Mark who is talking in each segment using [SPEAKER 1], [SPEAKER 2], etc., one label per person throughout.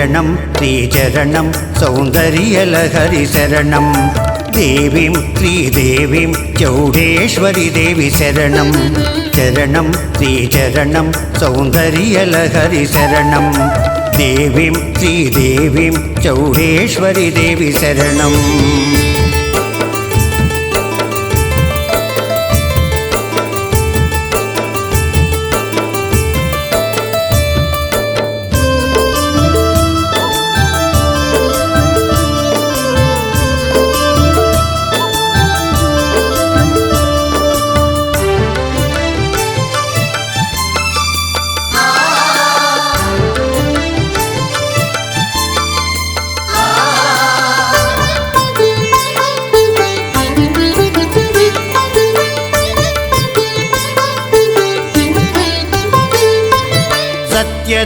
[SPEAKER 1] चरणं श्रीचरणं सौन्दर्यलहरि शरणं देवीं श्रीदेवीं चौडेश्वरी देवी शरणं चरणं श्रीचरणं सौन्दर्यलहरि शरणं देवीं श्रीदेवीं चौडेश्वरी देवी शरणम्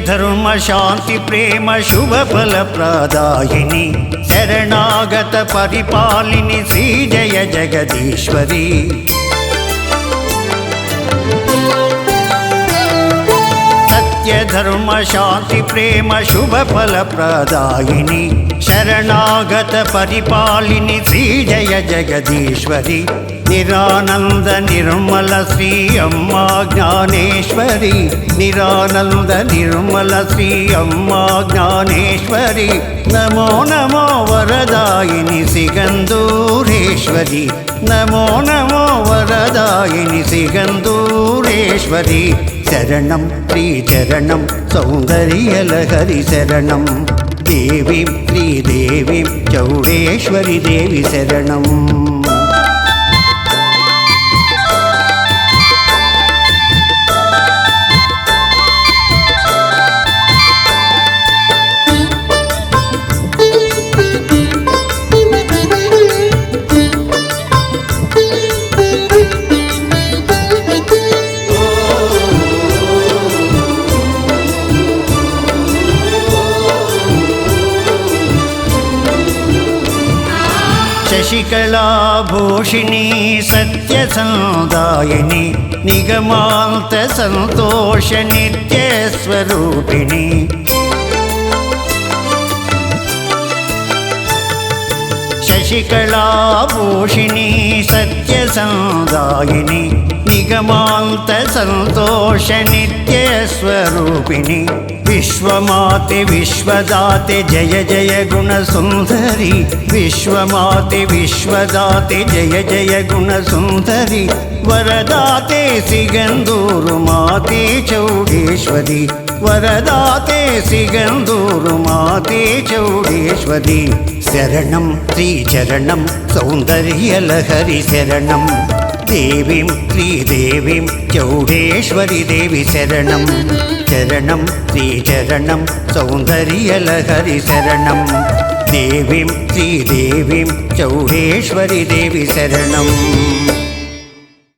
[SPEAKER 1] धर्म शांति प्रेम शुभ फल प्रदायिनी शरणागत परिपालिनी श्री जय जगदीश्वरी सत्य धर्म शांति प्रेम शुभ फल प्रदायिनी शरणागत परिपालिनी श्री जय जगदीश्वरी निरानंद निर्मल श्री अम्मा ज्ञानेश्वरी निरानंद निर्मल श्री अम्मा ज्ञानेश्वरी नमो नमो वरदायिनी सिगंदूरेश्वरी नमो नमो वरदायिनी सिगंदूरेश्वरी शरणं श्रीचरणं सौन्दर्यलहरि शरणं देवीं श्रीदेवीं चौडेश्वरी देवी शरणम् शशिकलाभूषिणी सत्यसंदायिनी निगमान्त संतोष नित्यस्वरूपिणी शशिकलाभूषिणी सत्यसंदायिनी निगमान्त संतोष नित्यस्वरूपिणी विश्वमाते विश्वदाते जय जय गुणसुन्दरी विश्वमाते विश्वदाते जय जय गुणसुन्दरी वरदाते सिगंदूरुमाते चौडेश्वरी वरदाते सिगंदूरुमाते चौडेश्वरी शरणं श्रीचरणं सौन्दर्यलहरि शरणं देवीं श्रीदेवीं चौडेश्वरी देवी शरणं चरणं श्रीचरणं सौन्दर्यलहरि शरणं देवीं श्रीदेवीं चौडेश्वरी देवी शरणम्